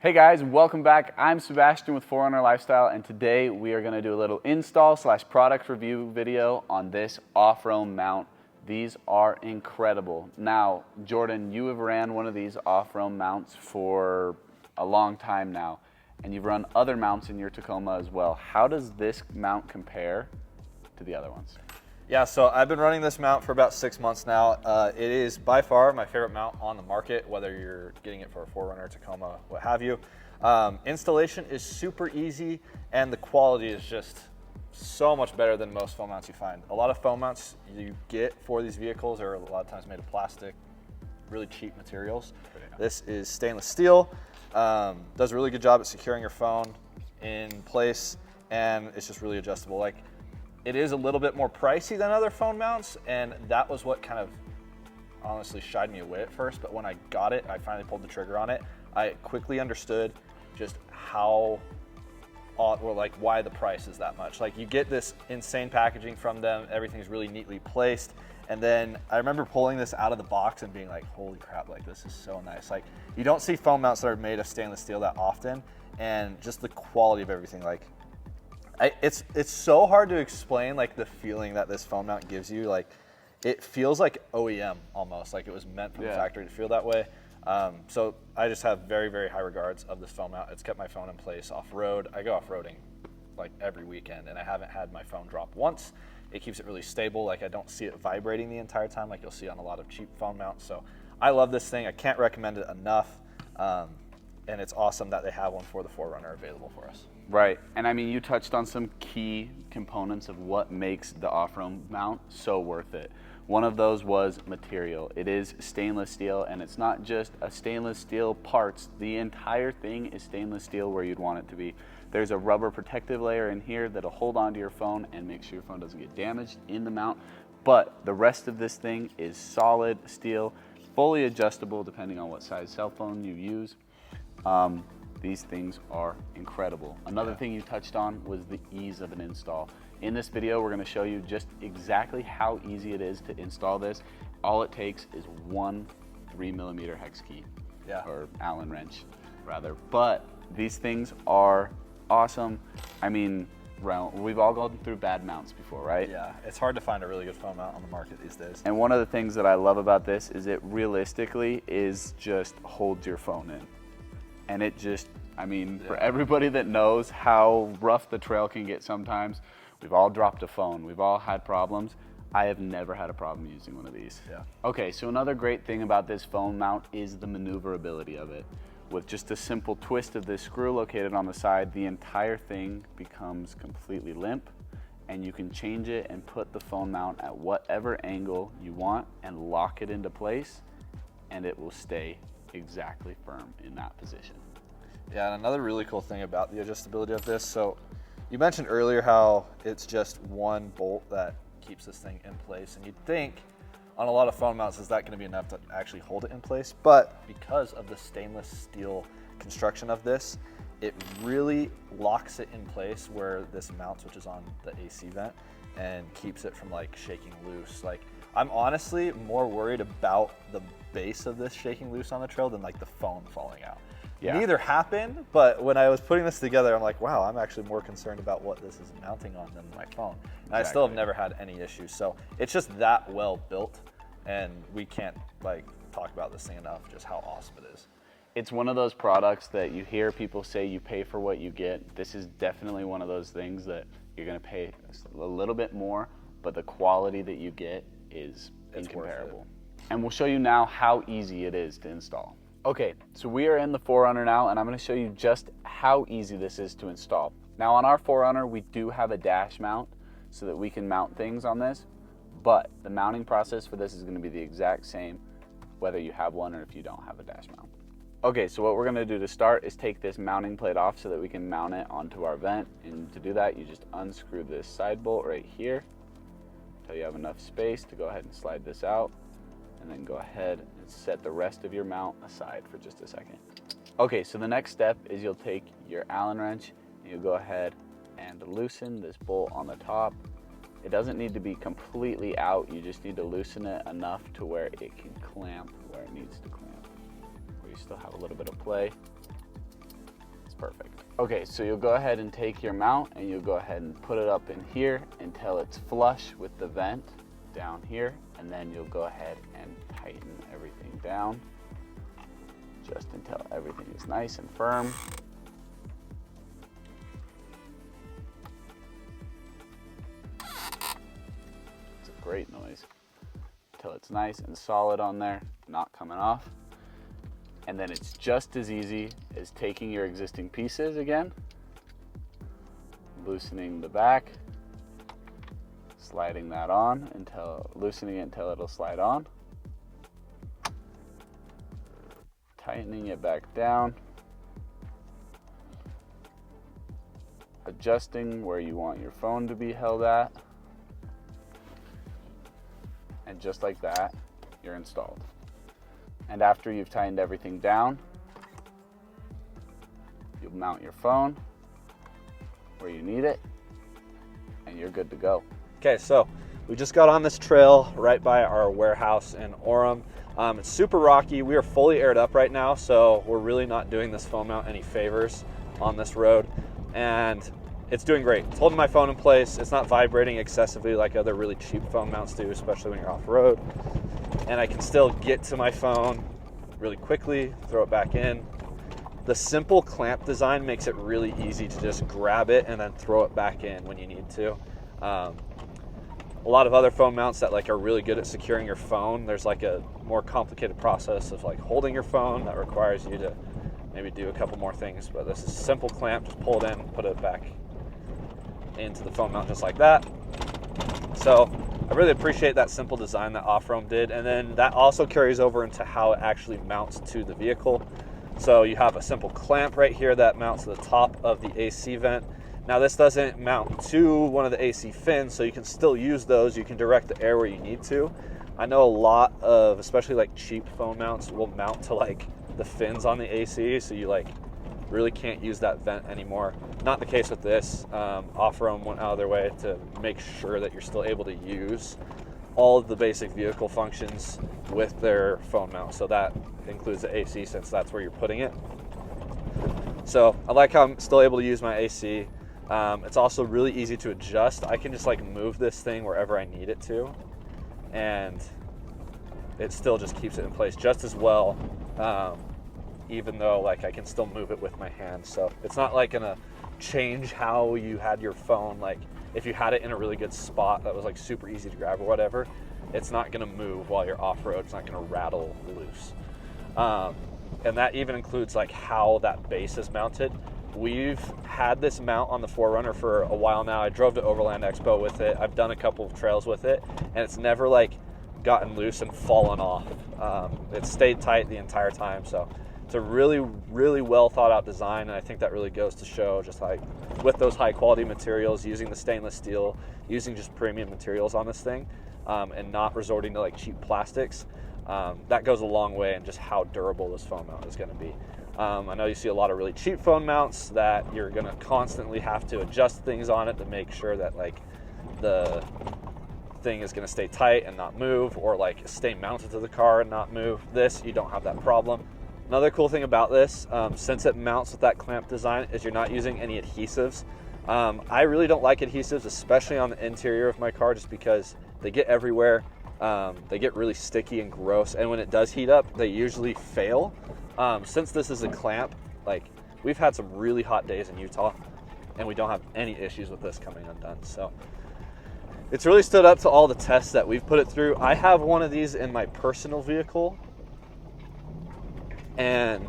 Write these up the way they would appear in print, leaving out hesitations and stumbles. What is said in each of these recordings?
Hey guys, welcome back. I'm Sebastian with 4Runner Lifestyle, and today we are going to do a little install / product review video on this Offroam mount. These are incredible. Now, Jordan, you have ran one of these Offroam mounts for a long time now, and you've run other mounts in your Tacoma as well. How does this mount compare to the other ones? Yeah, so I've been running this mount for about 6 months now. It is by far my favorite mount on the market, whether you're getting it for a 4Runner, Tacoma, what have you. Installation is super easy, and the quality is just so much better than most phone mounts you find. A lot of phone mounts you get for these vehicles are a lot of times made of plastic, really cheap materials. This is stainless steel, does a really good job at securing your phone in place, and it's just really adjustable. It is a little bit more pricey than other phone mounts, and that was what kind of honestly shied me away at first. But when I got it, I finally pulled the trigger on it. I quickly understood just how, why the price is that much. You get this insane packaging from them, everything's really neatly placed. And then I remember pulling this out of the box and being like, holy crap, this is so nice. You don't see phone mounts that are made of stainless steel that often, and just the quality of everything. It's so hard to explain the feeling that this phone mount gives you. It feels like OEM almost, it was meant from the factory to feel that way. So I just have very, very high regards of this phone mount. It's kept my phone in place off-road. I go off-roading every weekend, and I haven't had my phone drop once. It keeps it really stable. I don't see it vibrating the entire time like you'll see on a lot of cheap phone mounts. So I love this thing. I can't recommend it enough. And it's awesome that they have one for the 4Runner available for us. Right, and I mean, you touched on some key components of what makes the Offroam mount so worth it. One of those was material. It is stainless steel, and it's not just a stainless steel parts. The entire thing is stainless steel where you'd want it to be. There's a rubber protective layer in here that'll hold onto your phone and make sure your phone doesn't get damaged in the mount. But the rest of this thing is solid steel, fully adjustable depending on what size cell phone you use. These things are incredible. Another thing you touched on was the ease of an install. In this video, we're gonna show you just exactly how easy it is to install this. All it takes is one 3mm hex key, or Allen wrench, rather. But these things are awesome. I mean, we've all gone through bad mounts before, right? Yeah, it's hard to find a really good phone mount on the market these days. And one of the things that I love about this is it realistically is just holds your phone in. And it just, I mean, for everybody that knows how rough the trail can get sometimes, we've all dropped a phone, we've all had problems. I have never had a problem using one of these. Okay, so another great thing about this phone mount is the maneuverability of it. With just a simple twist of this screw located on the side, the entire thing becomes completely limp, and you can change it and put the phone mount at whatever angle you want and lock it into place, and it will stay exactly firm in that position. Yeah, and another really cool thing about the adjustability of this, so you mentioned earlier how it's just one bolt that keeps this thing in place, and you'd think on a lot of phone mounts, is that going to be enough to actually hold it in place? But because of the stainless steel construction of this, it really locks it in place where this mounts, which is on the AC vent, and keeps it from shaking loose. I'm honestly more worried about the base of this shaking loose on the trail than the phone falling out. Neither happened, but when I was putting this together, I'm like, wow, I'm actually more concerned about what this is mounting on than my phone. And I still have never had any issues. So it's just that well built, and we can't talk about this thing enough, just how awesome it is. It's one of those products that you hear people say you pay for what you get. This is definitely one of those things that you're gonna pay a little bit more, but the quality that you get is incomparable. And we'll show you now how easy it is to install. Okay, so we are in the 4Runner now, and I'm gonna show you just how easy this is to install. Now on our 4Runner, we do have a dash mount so that we can mount things on this, but the mounting process for this is gonna be the exact same whether you have one or if you don't have a dash mount. Okay, so what we're gonna do to start is take this mounting plate off so that we can mount it onto our vent. And to do that, you just unscrew this side bolt right here until you have enough space to go ahead and slide this out. And then go ahead and set the rest of your mount aside for just a second. Okay, so the next step is you'll take your Allen wrench and you'll go ahead and loosen this bolt on the top. It doesn't need to be completely out, you just need to loosen it enough to where it can clamp where it needs to clamp. Where you still have a little bit of play. Perfect. Okay, so you'll go ahead and take your mount and you'll go ahead and put it up in here until it's flush with the vent down here, and then you'll go ahead and tighten everything down just until everything is nice and firm. It's a great noise. Until it's nice and solid on there, not coming off. And then it's just as easy as taking your existing pieces again, loosening the back, sliding that on loosening it until it'll slide on, tightening it back down, adjusting where you want your phone to be held at, and just like that, you're installed. And after you've tightened everything down, you'll mount your phone where you need it, and you're good to go. Okay, so we just got on this trail right by our warehouse in Offroam. It's super rocky. We are fully aired up right now, so we're really not doing this phone mount any favors on this road. And it's doing great. It's holding my phone in place. It's not vibrating excessively like other really cheap phone mounts do, especially when you're off-road. And I can still get to my phone really quickly, throw it back in. The simple clamp design makes it really easy to just grab it and then throw it back in when you need to. A lot of other phone mounts that are really good at securing your phone, there's a more complicated process of holding your phone that requires you to maybe do a couple more things. But this is a simple clamp, just pull it in, put it back into the phone mount just like that. So I really appreciate that simple design that Offroam did, and then that also carries over into how it actually mounts to the vehicle. So you have a simple clamp right here that mounts to the top of the AC vent. Now this doesn't mount to one of the AC fins, so you can still use those. You can direct the air where you need to. I know a lot of, especially cheap phone mounts, will mount to the fins on the AC, so you really can't use that vent anymore. Not the case with this. Offroam went out of their way to make sure that you're still able to use all of the basic vehicle functions with their phone mount. So that includes the AC, since that's where you're putting it. So I like how I'm still able to use my AC. It's also really easy to adjust. I can just move this thing wherever I need it to, and it still just keeps it in place just as well. Even though I can still move it with my hands. So it's not gonna change how you had your phone. If you had it in a really good spot that was super easy to grab or whatever, it's not gonna move while you're off-road. It's not gonna rattle loose. And that even includes how that base is mounted. We've had this mount on the 4Runner for a while now. I drove to Overland Expo with it. I've done a couple of trails with it, and it's never gotten loose and fallen off. It's stayed tight the entire time. So it's a really, really well thought out design, and I think that really goes to show just with those high quality materials, using the stainless steel, using just premium materials on this thing, and not resorting to cheap plastics. That goes a long way in just how durable this phone mount is going to be. I know you see a lot of really cheap phone mounts that you're going to constantly have to adjust things on it to make sure that the thing is going to stay tight and not move, or stay mounted to the car and not move. This, you don't have that problem. Another cool thing about this, since it mounts with that clamp design, is you're not using any adhesives. I really don't like adhesives, especially on the interior of my car, just because they get everywhere. They get really sticky and gross, and when it does heat up, they usually fail. Since this is a clamp, we've had some really hot days in Utah, and we don't have any issues with this coming undone. So it's really stood up to all the tests that we've put it through. I have one of these in my personal vehicle, and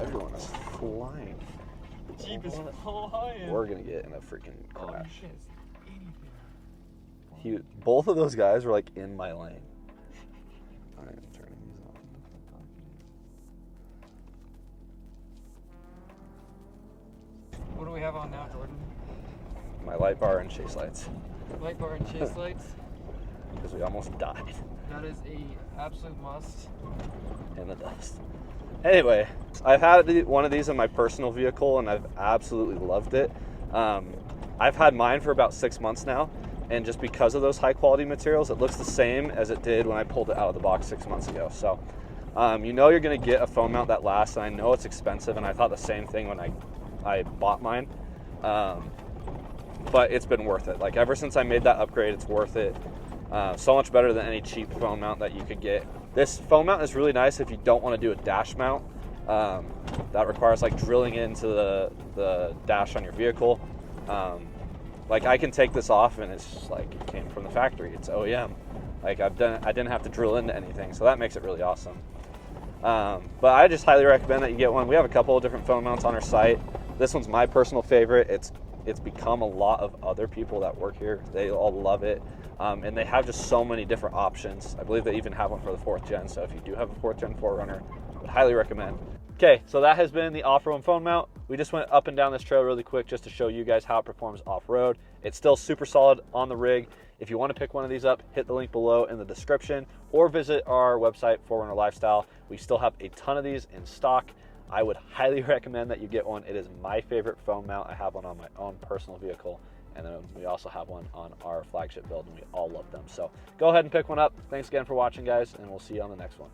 everyone is flying. Jeep is flying. We're gonna get in a freaking crash. Oh, shit. Both of those guys were in my lane. All right, I'm turning these off. What do we have on now, Jordan? My light bar and chase lights, Light bar and chase lights. because we almost died That is a absolute must. in the dust. Anyway, I've had one of these in my personal vehicle, and I've absolutely loved it. I've had mine for about 6 months now, and just because of those high quality materials, it looks the same as it did when I pulled it out of the box 6 months ago. So You know you're going to get a phone mount that lasts, and I know it's expensive, and I thought the same thing when I bought mine. But it's been worth it. Like, ever since I made that upgrade, it's worth it. So much better than any cheap phone mount that you could get. This phone mount is really nice if you don't want to do a dash mount. That requires like drilling into the dash on your vehicle. Like, I can take this off and it's just like it came from the factory. It's OEM. Like, I didn't have to drill into anything, so that makes it really awesome. But I just highly recommend that you get one. We have a couple of different phone mounts on our site. This one's my personal favorite. It's become a lot of other people that work here. They all love it. And they have just so many different options. I believe they even have one for the 4th gen. So if you do have a 4th gen 4Runner, I would highly recommend. Okay, so that has been the Offroam Phone Mount. We just went up and down this trail really quick just to show you guys how it performs off-road. It's still super solid on the rig. If you want to pick one of these up, hit the link below in the description or visit our website, 4Runner Lifestyle. We still have a ton of these in stock. I would highly recommend that you get one. It is my favorite phone mount. I have one on my own personal vehicle, and then we also have one on our flagship build, and we all love them. So go ahead and pick one up. Thanks again for watching, guys, and we'll see you on the next one.